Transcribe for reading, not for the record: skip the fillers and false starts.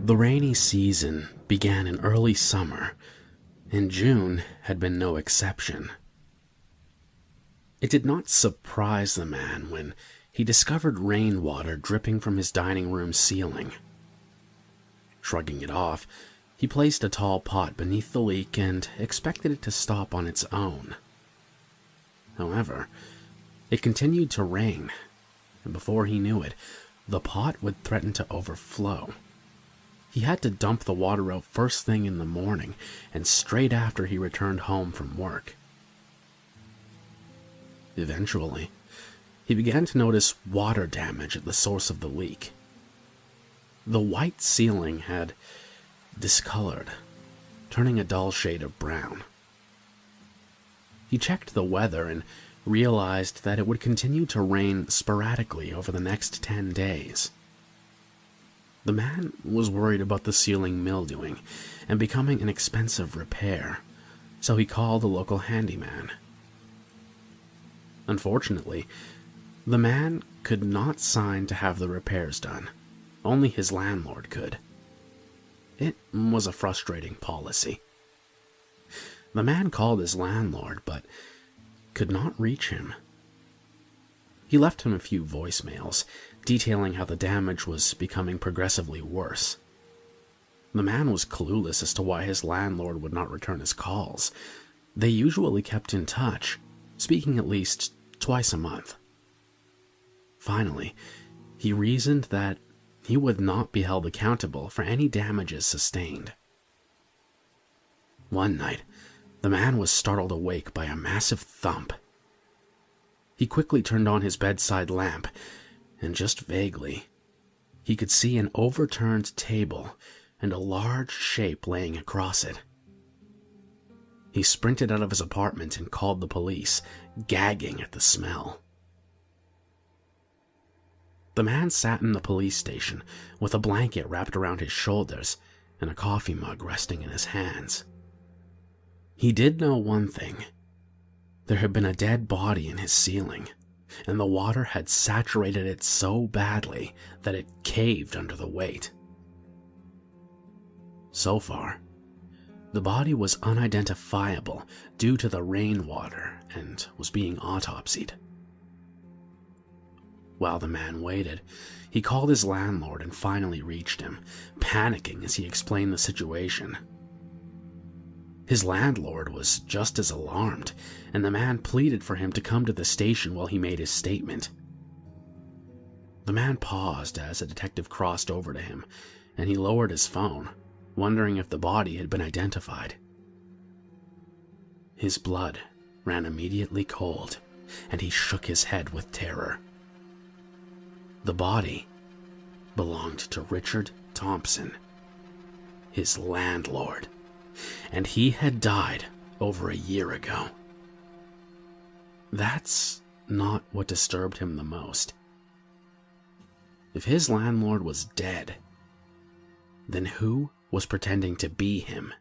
The rainy season began in early summer, and June had been no exception. It did not surprise the man when he discovered rainwater dripping from his dining room ceiling. Shrugging it off, he placed a tall pot beneath the leak and expected it to stop on its own. However, it continued to rain, and before he knew it, the pot would threaten to overflow. He had to dump the water out first thing in the morning and straight after he returned home from work. Eventually, he began to notice water damage at the source of the leak. The white ceiling had discolored, turning a dull shade of brown. He checked the weather and realized that it would continue to rain sporadically over the next 10 days. The man was worried about the ceiling mildewing and becoming an expensive repair, so he called a local handyman. Unfortunately, the man could not sign to have the repairs done. Only his landlord could. It was a frustrating policy. The man called his landlord, but could not reach him. He left him a few voicemails, detailing how the damage was becoming progressively worse. The man was clueless as to why his landlord would not return his calls. They usually kept in touch, speaking at least twice a month. Finally, he reasoned that he would not be held accountable for any damages sustained. One night, the man was startled awake by a massive thump. He quickly turned on his bedside lamp, and just vaguely, he could see an overturned table and a large shape laying across it. He sprinted out of his apartment and called the police, gagging at the smell. The man sat in the police station with a blanket wrapped around his shoulders and a coffee mug resting in his hands. He did know one thing. There had been a dead body in his ceiling, and the water had saturated it so badly that it caved under the weight. So far, the body was unidentifiable due to the rainwater and was being autopsied. While the man waited, he called his landlord and finally reached him, panicking as he explained the situation. His landlord was just as alarmed, and the man pleaded for him to come to the station while he made his statement. The man paused as a detective crossed over to him, and he lowered his phone, wondering if the body had been identified. His blood ran immediately cold, and he shook his head with terror. The body belonged to Richard Thompson, his landlord, and he had died over a year ago. That's not what disturbed him the most. If his landlord was dead, then who was pretending to be him?